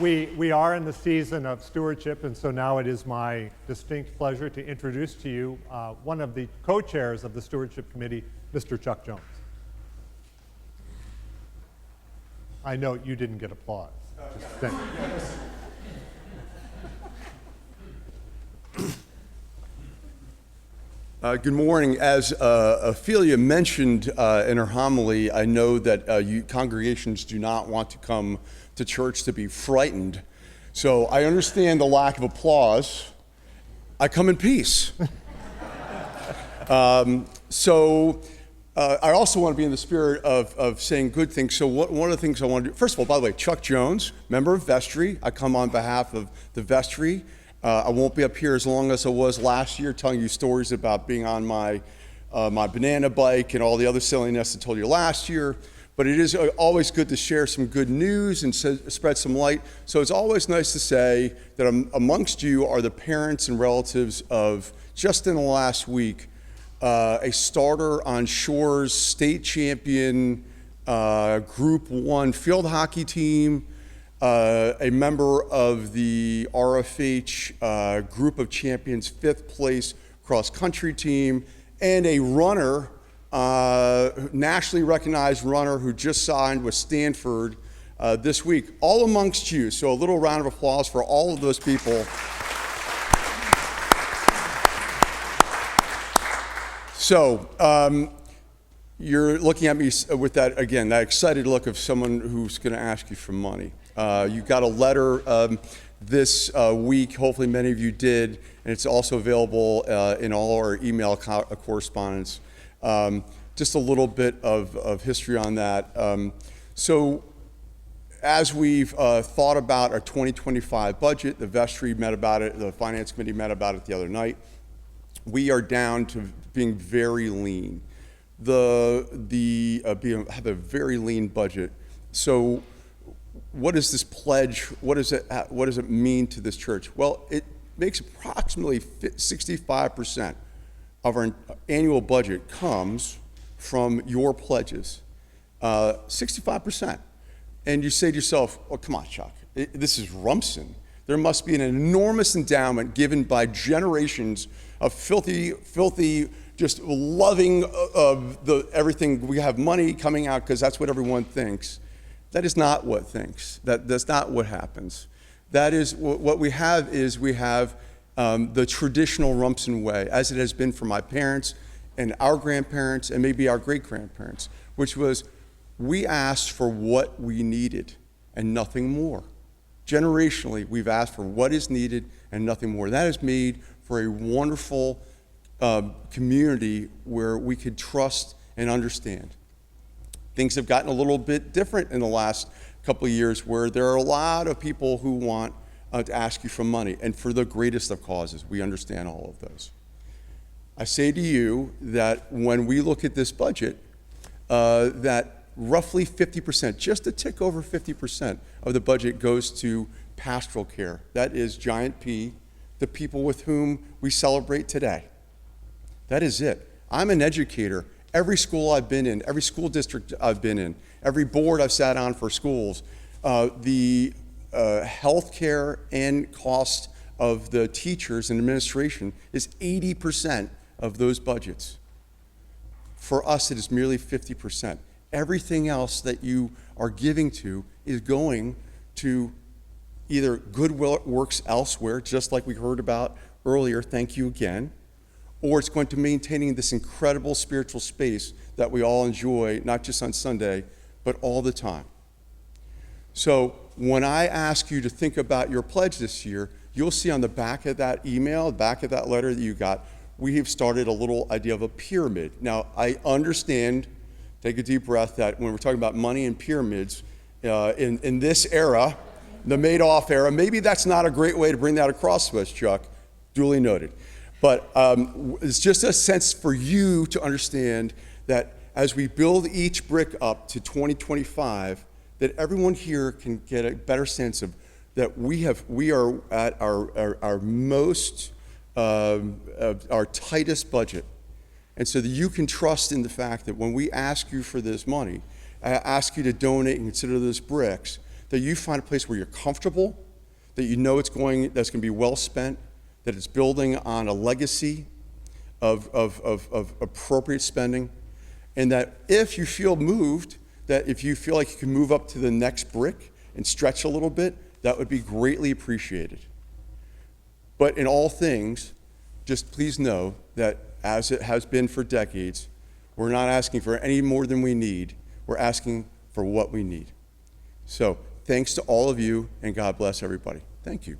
We are in the season of stewardship, and so now it is my distinct pleasure to introduce to you one of the co-chairs of the Stewardship Committee, Mr. Chuck Jones. I know you didn't get applause. Just saying. Good morning. As Ophelia mentioned in her homily, I know that congregations do not want to come to church to be frightened. So I understand the lack of applause. I come in peace. I also want to be in the spirit of saying good things. So one of the things I want to do, first of all, by the way, Chuck Jones, member of Vestry. I come on behalf of the Vestry. I won't be up here as long as I was last year telling you stories about being on my banana bike and all the other silliness I told you last year. But it is always good to share some good news and spread some light. So it's always nice to say that amongst you are the parents and relatives of, just in the last week, a starter on Shore's state champion Group 1 field hockey team, a member of the RFH Group of Champions 5th place cross country team, and a runner, nationally recognized runner who just signed with Stanford this week, all amongst you. So a little round of applause for all of those people. So you're looking at me with that, again, that excited look of someone who's going to ask you for money. You got a letter this week, hopefully many of you did, and it's also available in all our email correspondence. Just a little bit of history on that. So as we've thought about our 2025 budget, the Vestry met about it, the Finance Committee met about it the other night. We are down to being very lean. Have a very lean budget. So what is this pledge? What does it mean to this church? Well, it makes approximately 65% of our annual budget comes from your pledges. 65%. And you say to yourself, oh, come on, Chuck, this is Rumson. There must be an enormous endowment given by generations of filthy, just loving of everything. We have money coming out because that's what everyone thinks. That is not what thinks. That's not what happens. That is what we have is we have the traditional Rumson way, as it has been for my parents and our grandparents and maybe our great-grandparents, which was we asked for what we needed and nothing more. Generationally, we've asked for what is needed and nothing more. That is made for a wonderful community where we could trust and understand. Things have gotten a little bit different in the last couple of years where there are a lot of people who want to ask you for money, and for the greatest of causes. We understand all of those. I say to you that when we look at this budget, that roughly 50%, just a tick over 50% of the budget goes to pastoral care. That is giant P, the people with whom we celebrate today. That is it. I'm an educator. Every school I've been in, every school district I've been in, every board I've sat on for schools, the health care and cost of the teachers and administration is 80% of those budgets. For us, it is merely 50%. Everything else that you are giving to is going to either good works elsewhere, just like we heard about earlier, thank you again, or it's going to maintaining this incredible spiritual space that we all enjoy, not just on Sunday, but all the time. So when I ask you to think about your pledge this year, you'll see on the back of that email, back of that letter that you got, we have started a little idea of a pyramid. Now, I understand, take a deep breath, that when we're talking about money and pyramids, in this era, the Madoff era, maybe that's not a great way to bring that across to us, Chuck, duly noted. But it's just a sense for you to understand that as we build each brick up to 2025, that everyone here can get a better sense of that we are at our most, our tightest budget. And so that you can trust in the fact that when we ask you for this money, ask you to donate and consider those bricks, that you find a place where you're comfortable, that you know that's going to be well spent, that it's building on a legacy of appropriate spending, and that if you feel moved, that if you feel like you can move up to the next brick and stretch a little bit, that would be greatly appreciated. But in all things, just please know that as it has been for decades, we're not asking for any more than we need. We're asking for what we need. So thanks to all of you, and God bless everybody. Thank you.